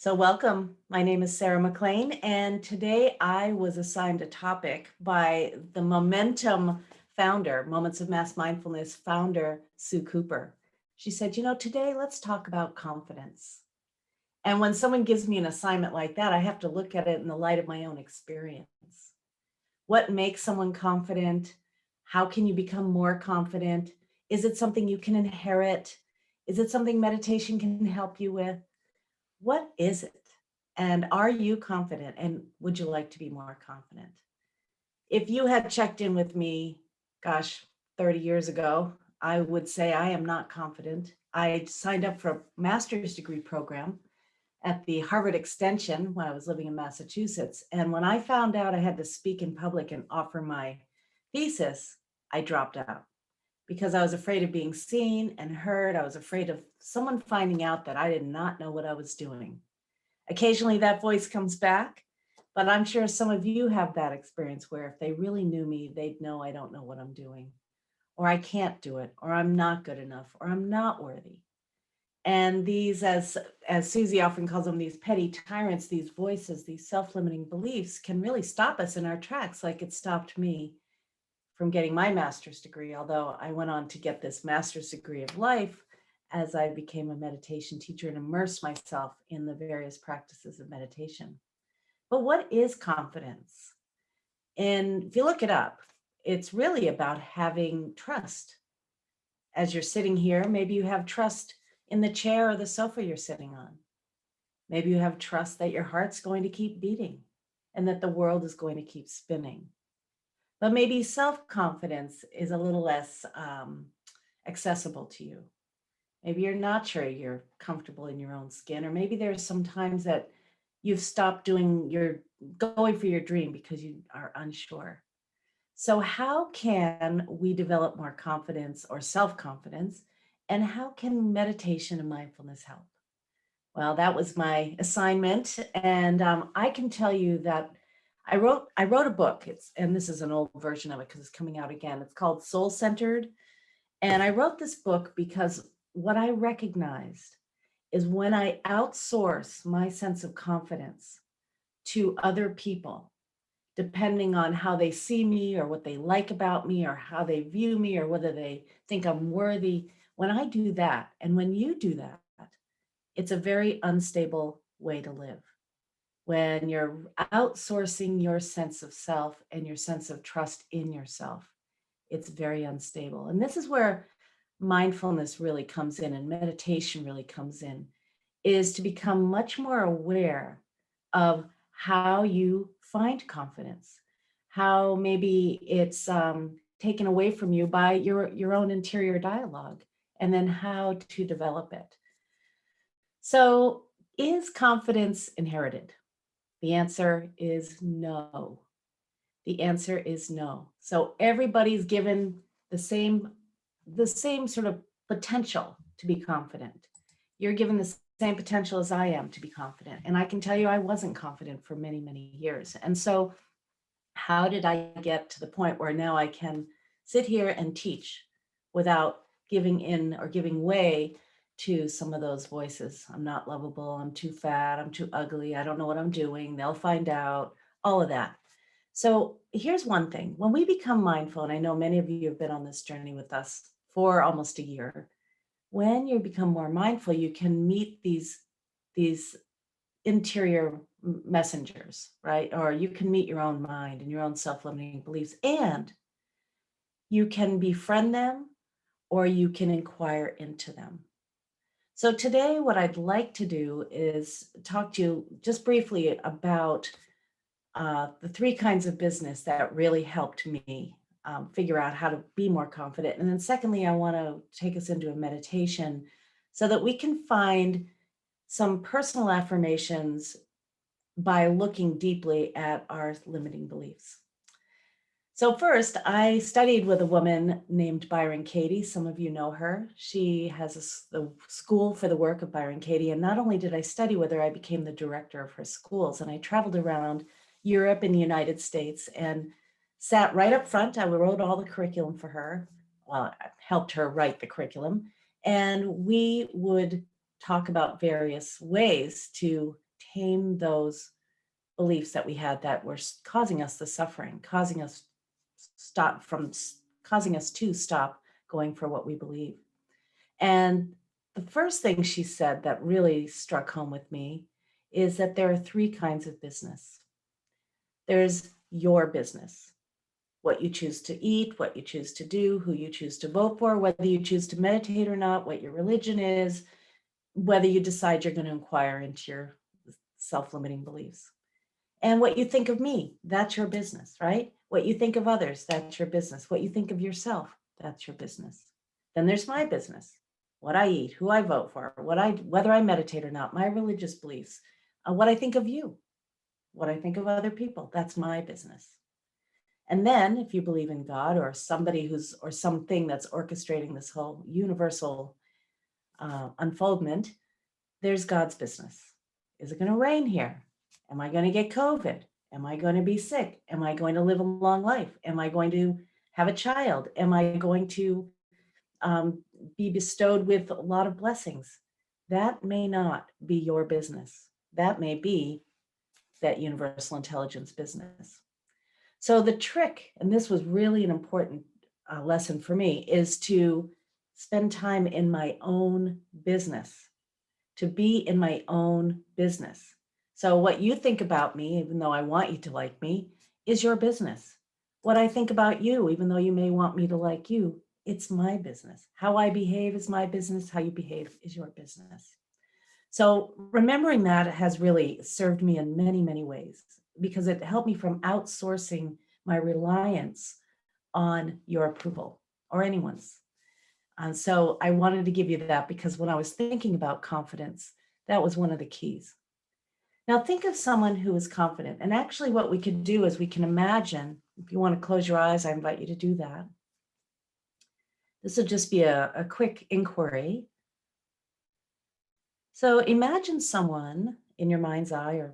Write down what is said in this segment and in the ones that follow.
So welcome. My name is Sarah McLean, and today I was assigned a topic by the Momentum founder, Moments of Mass Mindfulness founder, Sue Cooper. She said, today let's talk about confidence. And when someone gives me an assignment like that, I have to look at it in the light of my own experience. What makes someone confident? How can you become more confident? Is it something you can inherit? Is it something meditation can help you with? What is it? And are you confident? And would you like to be more confident? If you had checked in with me, gosh, 30 years ago, I would say I am not confident. I signed up for a master's degree program at the Harvard Extension when I was living in Massachusetts. And when I found out I had to speak in public and offer my thesis, I dropped out because I was afraid of being seen and heard. I was afraid of someone finding out that I did not know what I was doing. Occasionally that voice comes back, but I'm sure some of you have that experience where if they really knew me, they'd know I don't know what I'm doing, or I can't do it, or I'm not good enough, or I'm not worthy. And these, as Susie often calls them, these petty tyrants, these voices, these self-limiting beliefs can really stop us in our tracks, like it stopped me from getting my master's degree, although I went on to get this master's degree of life as I became a meditation teacher and immersed myself in the various practices of meditation. But what is confidence? And if you look it up, it's really about having trust. As you're sitting here, maybe you have trust in the chair or the sofa you're sitting on. Maybe you have trust that your heart's going to keep beating and that the world is going to keep spinning. But maybe self-confidence is a little less accessible to you. Maybe you're not sure you're comfortable in your own skin, or maybe there's some times that you've stopped going for your dream because you are unsure. So how can we develop more confidence or self-confidence? And how can meditation and mindfulness help? Well, that was my assignment, and I can tell you that I wrote a book. And this is an old version of it because it's coming out again. It's called Soul Centered, and I wrote this book because what I recognized is when I outsource my sense of confidence to other people, depending on how they see me or what they like about me or how they view me or whether they think I'm worthy. When I do that, and when you do that, it's a very unstable way to live. When you're outsourcing your sense of self and your sense of trust in yourself, it's very unstable. And this is where mindfulness really comes in and meditation really comes in, is to become much more aware of how you find confidence, how maybe it's taken away from you by your own interior dialogue, and then how to develop it. So, is confidence inherited? The answer is no. The answer is no. So everybody's given the same sort of potential to be confident. You're given the same potential as I am to be confident. And I can tell you I wasn't confident for many, many years. And so how did I get to the point where now I can sit here and teach without giving in or giving way to some of those voices? I'm not lovable, I'm too fat, I'm too ugly, I don't know what I'm doing, they'll find out, all of that. So here's one thing. When we become mindful, and I know many of you have been on this journey with us for almost a year, when you become more mindful, you can meet these interior messengers, right? Or you can meet your own mind and your own self-limiting beliefs, and you can befriend them or you can inquire into them. So today, what I'd like to do is talk to you just briefly about the three kinds of business that really helped me figure out how to be more confident. And then secondly, I want to take us into a meditation so that we can find some personal affirmations by looking deeply at our limiting beliefs. So first, I studied with a woman named Byron Katie. Some of you know her. She has a school for the work of Byron Katie. And not only did I study with her, I became the director of her schools. And I traveled around Europe and the United States and sat right up front. I wrote all the curriculum for her. Well, I helped her write the curriculum. And we would talk about various ways to tame those beliefs that we had that were causing us the suffering, causing us to stop going for what we believe. And the first thing she said that really struck home with me is that there are three kinds of business. There's your business, what you choose to eat, what you choose to do, who you choose to vote for, whether you choose to meditate or not, what your religion is, whether you decide you're going to inquire into your self-limiting beliefs. And what you think of me, that's your business, right? What you think of others, that's your business. What you think of yourself, that's your business. Then there's my business, what I eat, who I vote for, whether I meditate or not, my religious beliefs, what I think of you, what I think of other people, that's my business. And then if you believe in God or or something that's orchestrating this whole universal unfoldment, there's God's business. Is it going to rain here? Am I going to get COVID? Am I going to be sick? Am I going to live a long life? Am I going to have a child? Am I going to be bestowed with a lot of blessings? That may not be your business. That may be that universal intelligence business. So the trick, and this was really an important lesson for me, is to spend time in my own business, to be in my own business. So what you think about me, even though I want you to like me, is your business. What I think about you, even though you may want me to like you, it's my business. How I behave is my business. How you behave is your business. So remembering that has really served me in many, many ways because it helped me from outsourcing my reliance on your approval or anyone's. And so I wanted to give you that because when I was thinking about confidence, that was one of the keys. Now think of someone who is confident. And actually what we could do is we can imagine, if you want to close your eyes, I invite you to do that. This will just be a quick inquiry. So imagine someone in your mind's eye or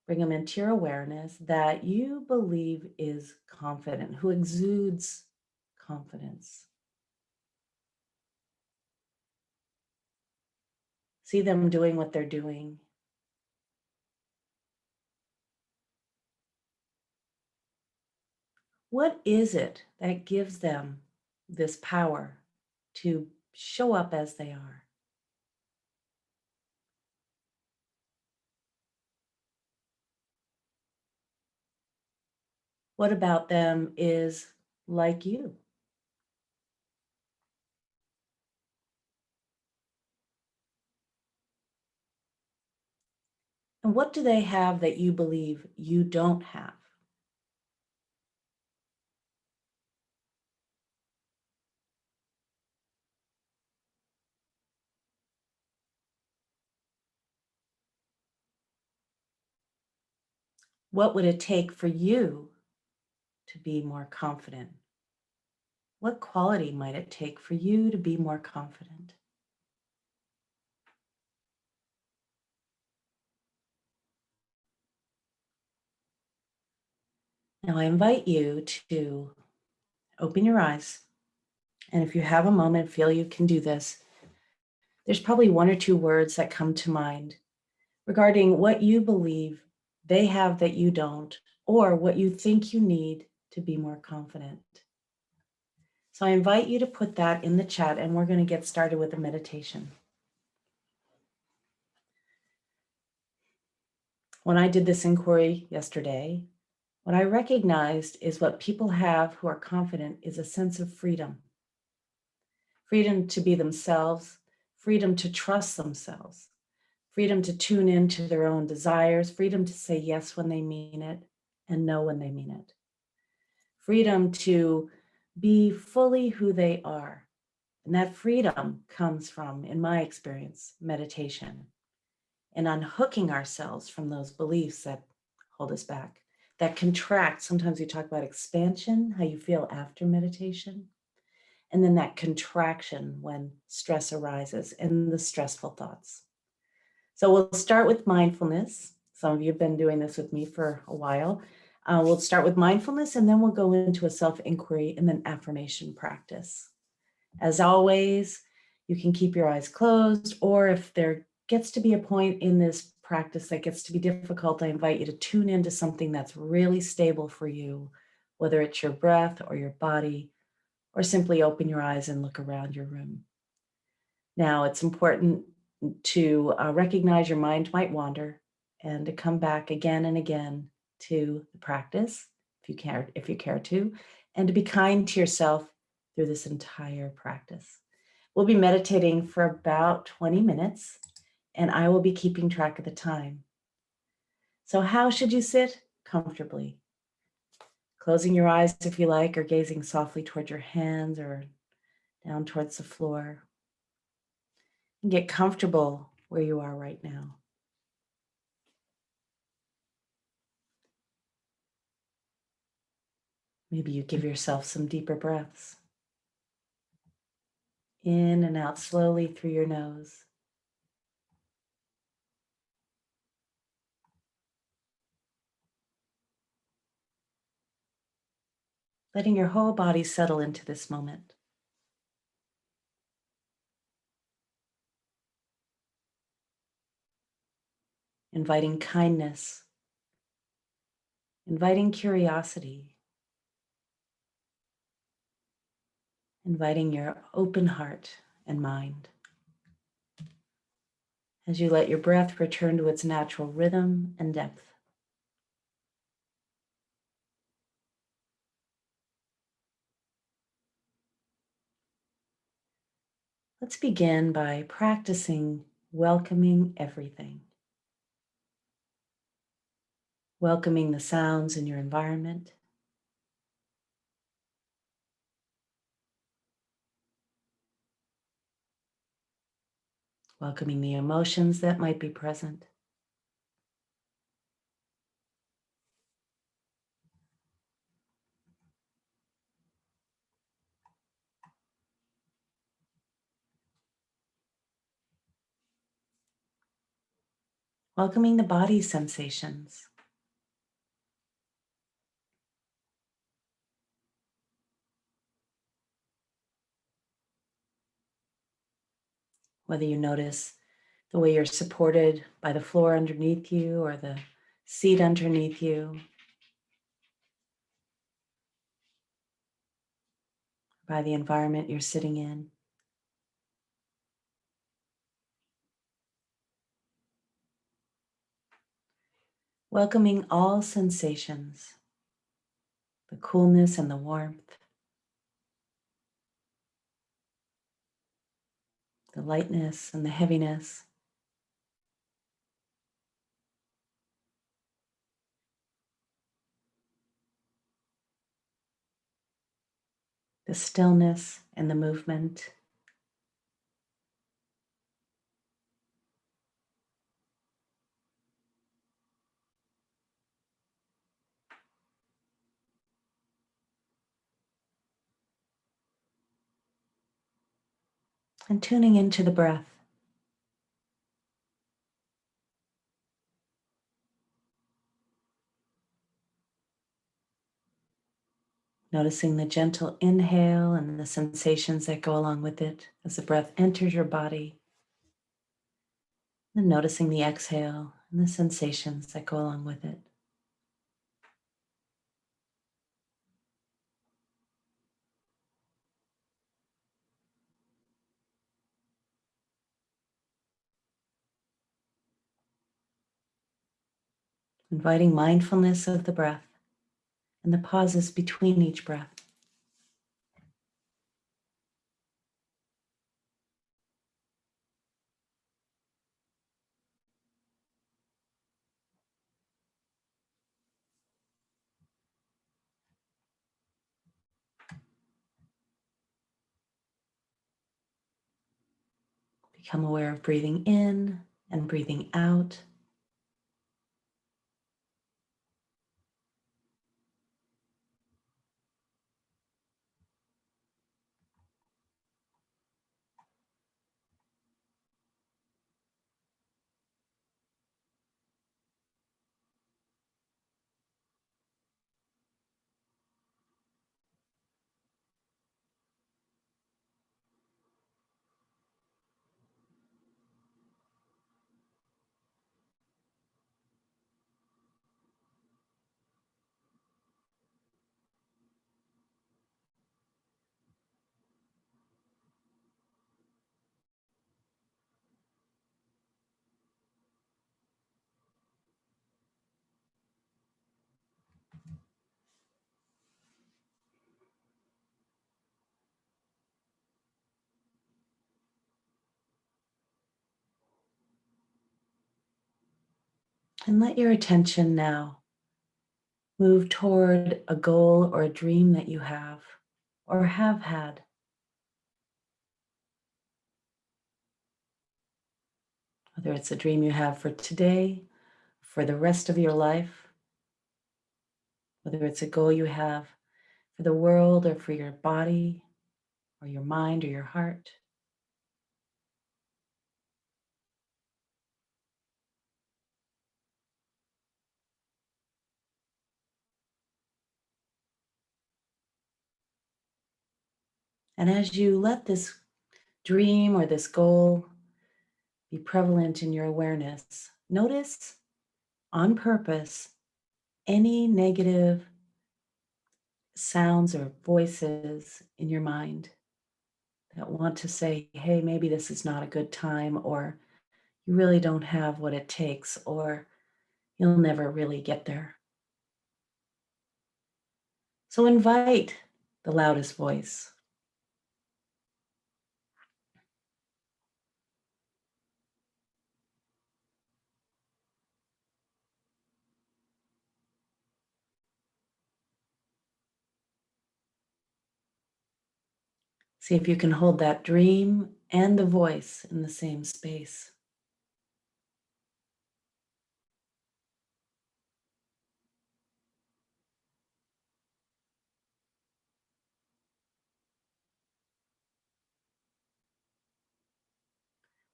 bring them into your awareness that you believe is confident, who exudes confidence. See them doing what they're doing. What is it that gives them this power to show up as they are? What about them is like you? And what do they have that you believe you don't have? What would it take for you to be more confident? What quality might it take for you to be more confident? Now I invite you to open your eyes. And if you have a moment, feel you can do this. There's probably one or two words that come to mind regarding what you believe they have that you don't, or what you think you need to be more confident. So I invite you to put that in the chat and we're going to get started with the meditation. When I did this inquiry yesterday, what I recognized is what people have who are confident is a sense of freedom. Freedom to be themselves, freedom to trust themselves, freedom to tune into their own desires, freedom to say yes when they mean it and no when they mean it. Freedom to be fully who they are. And that freedom comes from, in my experience, meditation and unhooking ourselves from those beliefs that hold us back, that contract. Sometimes we talk about expansion, how you feel after meditation, and then that contraction when stress arises and the stressful thoughts. So we'll start with mindfulness. Some of you have been doing this with me for a while. We'll start with mindfulness and then we'll go into a self-inquiry and then affirmation practice. As always, you can keep your eyes closed, or if there gets to be a point in this practice that gets to be difficult, I invite you to tune into something that's really stable for you, whether it's your breath or your body, or simply open your eyes and look around your room. Now, it's important to recognize your mind might wander and to come back again and again to the practice, if you care to, and to be kind to yourself through this entire practice. We'll be meditating for about 20 minutes, and I will be keeping track of the time. So how should you sit? Comfortably. Closing your eyes if you like, or gazing softly toward your hands or down towards the floor. And get comfortable where you are right now. Maybe you give yourself some deeper breaths. In and out slowly through your nose. Letting your whole body settle into this moment. Inviting kindness. Inviting curiosity. Inviting your open heart and mind. As you let your breath return to its natural rhythm and depth. Let's begin by practicing welcoming everything. Welcoming the sounds in your environment. Welcoming the emotions that might be present. Welcoming the body sensations. Whether you notice the way you're supported by the floor underneath you or the seat underneath you, by the environment you're sitting in. Welcoming all sensations, the coolness and the warmth, the lightness and the heaviness, the stillness and the movement. And tuning into the breath. Noticing the gentle inhale and the sensations that go along with it as the breath enters your body. And noticing the exhale and the sensations that go along with it. Inviting mindfulness of the breath and the pauses between each breath. Become aware of breathing in and breathing out. And let your attention now move toward a goal or a dream that you have or have had. Whether it's a dream you have for today, for the rest of your life, whether it's a goal you have for the world or for your body or your mind or your heart. And as you let this dream or this goal be prevalent in your awareness, notice on purpose any negative sounds or voices in your mind that want to say, hey, maybe this is not a good time, or you really don't have what it takes, or you'll never really get there. So invite the loudest voice. See if you can hold that dream and the voice in the same space.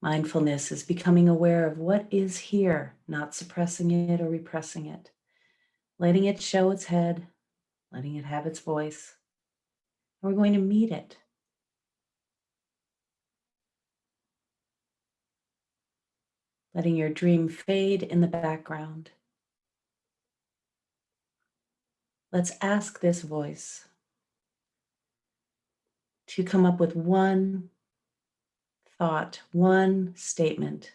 Mindfulness is becoming aware of what is here, not suppressing it or repressing it, letting it show its head, letting it have its voice. And we're going to meet it. Letting your dream fade in the background. Let's ask this voice to come up with one thought, one statement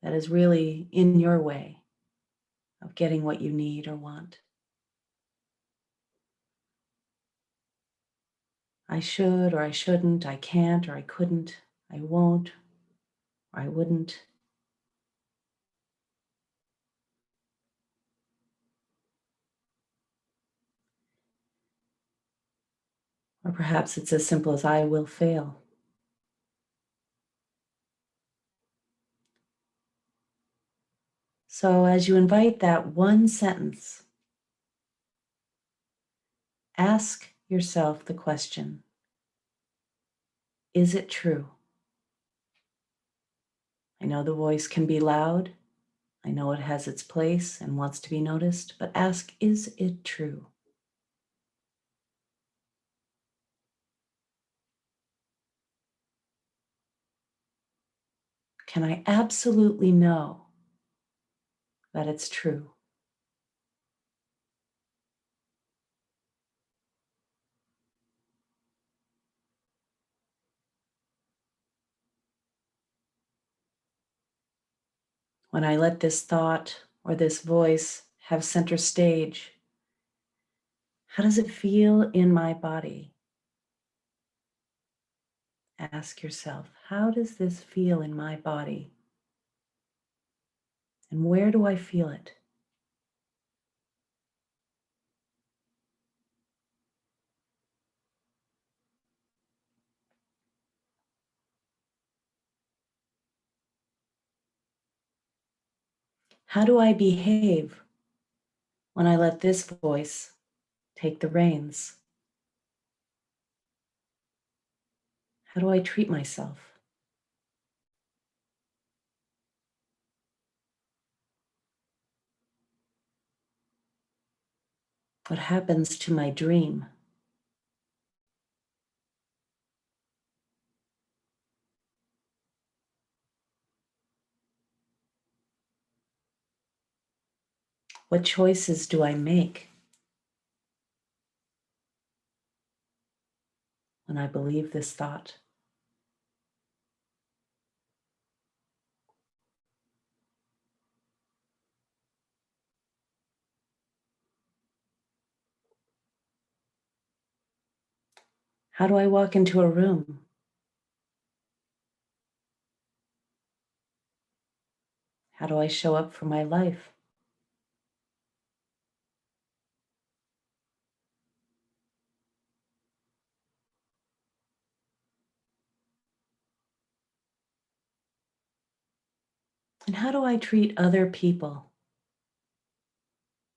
that is really in your way of getting what you need or want. I should, or I shouldn't, I can't, or I couldn't, I won't, or I wouldn't. Or perhaps it's as simple as I will fail. So as you invite that one sentence, ask yourself the question, is it true? I know the voice can be loud. I know it has its place and wants to be noticed, but ask, is it true? Can I absolutely know that it's true? When I let this thought or this voice have center stage, how does it feel in my body? Ask yourself, how does this feel in my body? And where do I feel it? How do I behave when I let this voice take the reins? How do I treat myself? What happens to my dream? What choices do I make when I believe this thought? How do I walk into a room? How do I show up for my life? And how do I treat other people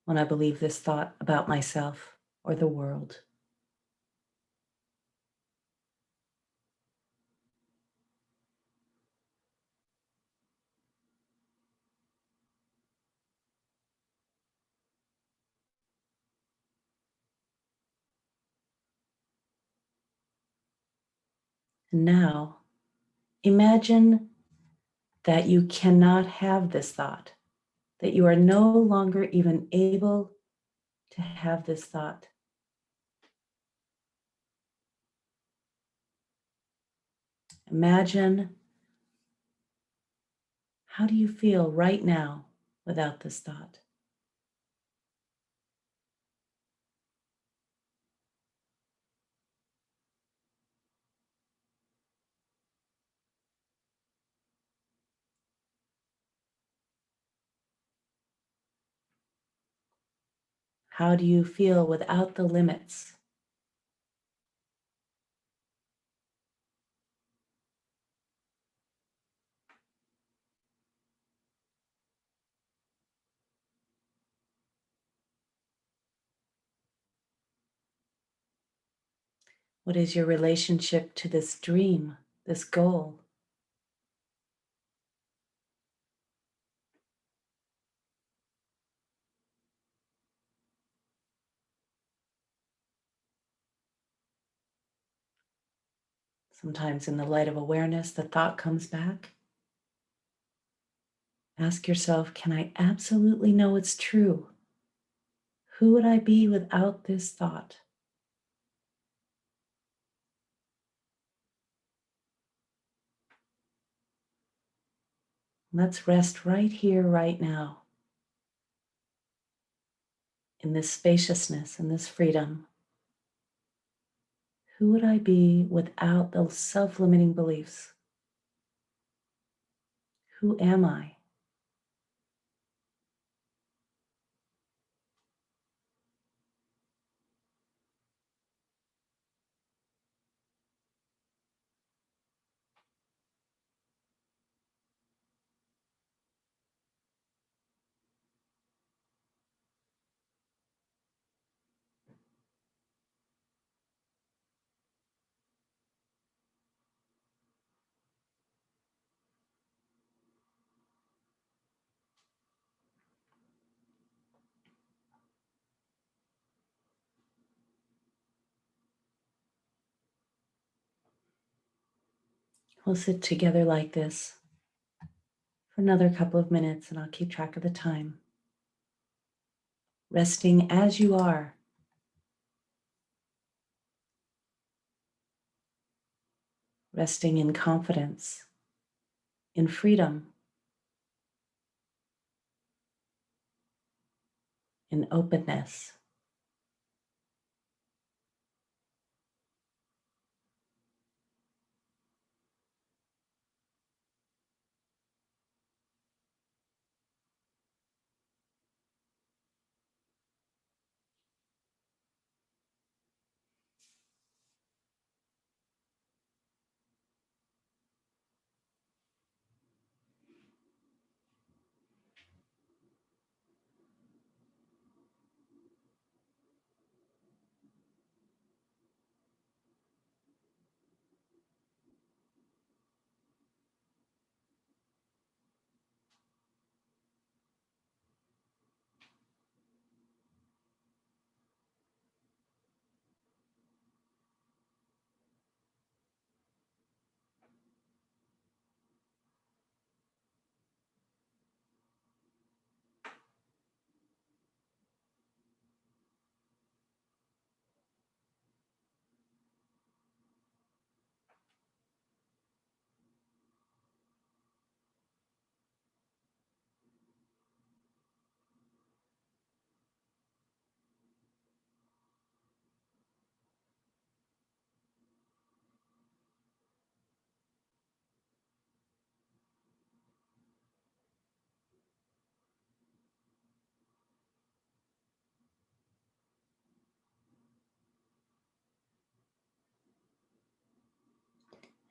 when I believe this thought about myself or the world? And now, imagine that you cannot have this thought, that you are no longer even able to have this thought. Imagine, how do you feel right now without this thought? How do you feel without the limits? What is your relationship to this dream, this goal? Sometimes, in the light of awareness, the thought comes back. Ask yourself, can I absolutely know it's true? Who would I be without this thought? Let's rest right here, right now, in this spaciousness and this freedom. Who would I be without those self limiting beliefs? Who am I? We'll sit together like this for another couple of minutes, and I'll keep track of the time. Resting as you are, resting in confidence, in freedom, in openness.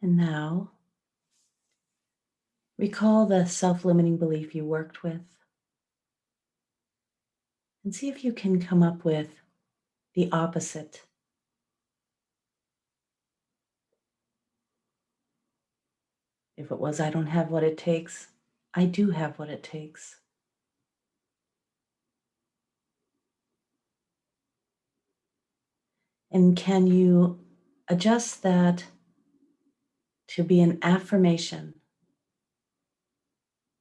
And now, Recall the self-limiting belief you worked with and see if you can come up with the opposite. If it was, I don't have what it takes, I do have what it takes. And can you adjust that to be an affirmation,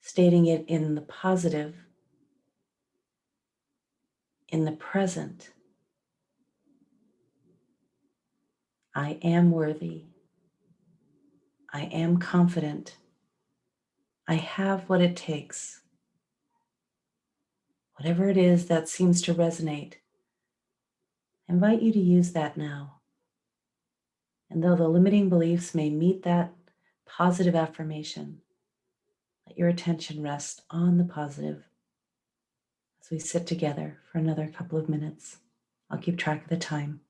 stating it in the positive, in the present? I am worthy. I am confident. I have what it takes. Whatever it is that seems to resonate, I invite you to use that now. And though the limiting beliefs may meet that positive affirmation, let your attention rest on the positive as we sit together for another couple of minutes. I'll keep track of the time.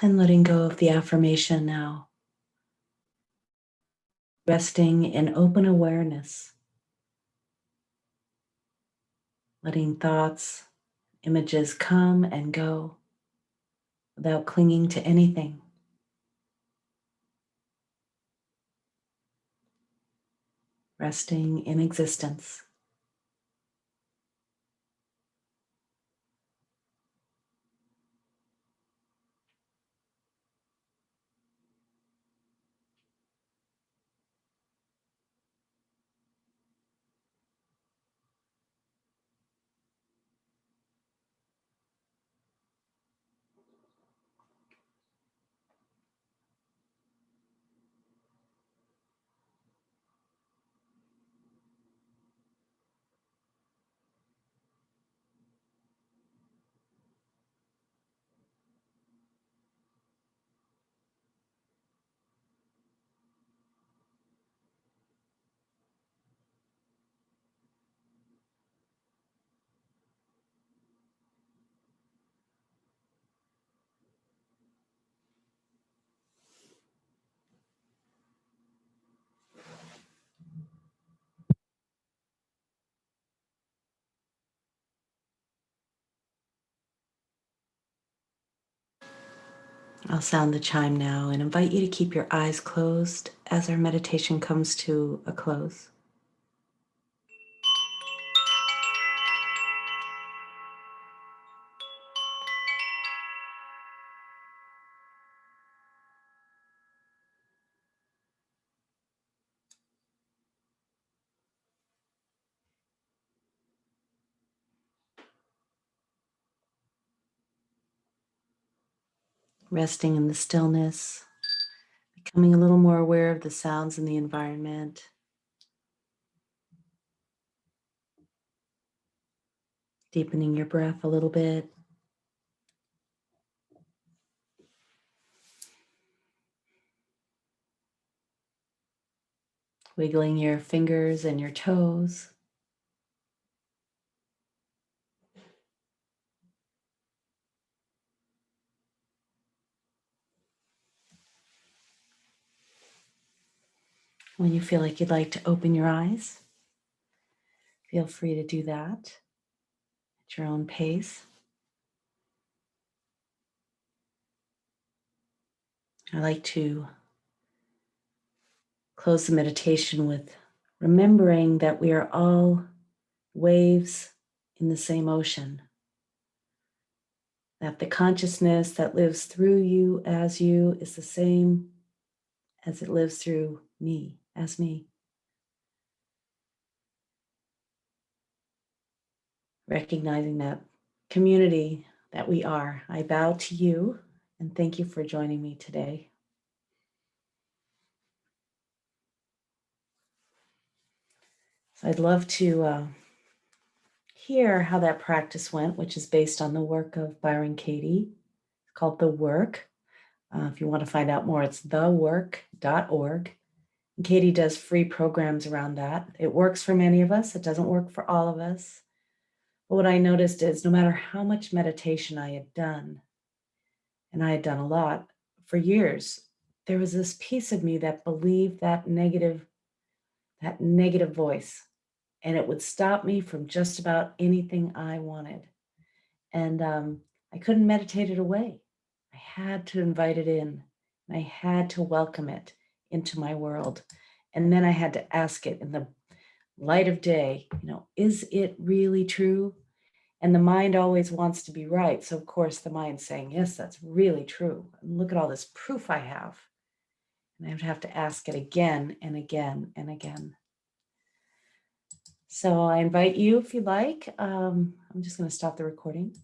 And letting go of the affirmation now, resting in open awareness, letting thoughts, images come and go without clinging to anything. Resting in existence. I'll sound the chime now and invite you to keep your eyes closed as our meditation comes to a close. Resting in the stillness, becoming a little more aware of the sounds in the environment, deepening your breath a little bit. Wiggling your fingers and your toes. When you feel like you'd like to open your eyes, feel free to do that at your own pace. I like to close the meditation with remembering that we are all waves in the same ocean, that the consciousness that lives through you as you is the same as it lives through me as me. Recognizing that community that we are, I bow to you and thank you for joining me today. So I'd love to hear how that practice went, which is based on the work of Byron Katie. It's called The Work. If you want to find out more, it's thework.org. And Katie does free programs around that. It works for many of us. It doesn't work for all of us. But what I noticed is no matter how much meditation I had done, and I had done a lot for years, there was this piece of me that believed that negative voice, and it would stop me from just about anything I wanted. And I couldn't meditate it away. I had to invite it in, and I had to welcome it into my world. And then I had to ask it in the light of day, is it really true? And the mind always wants to be right. So, of course, the mind's saying, yes, that's really true. And look at all this proof I have. And I would have to ask it again and again and again. So I invite you, if you like, I'm just going to stop the recording.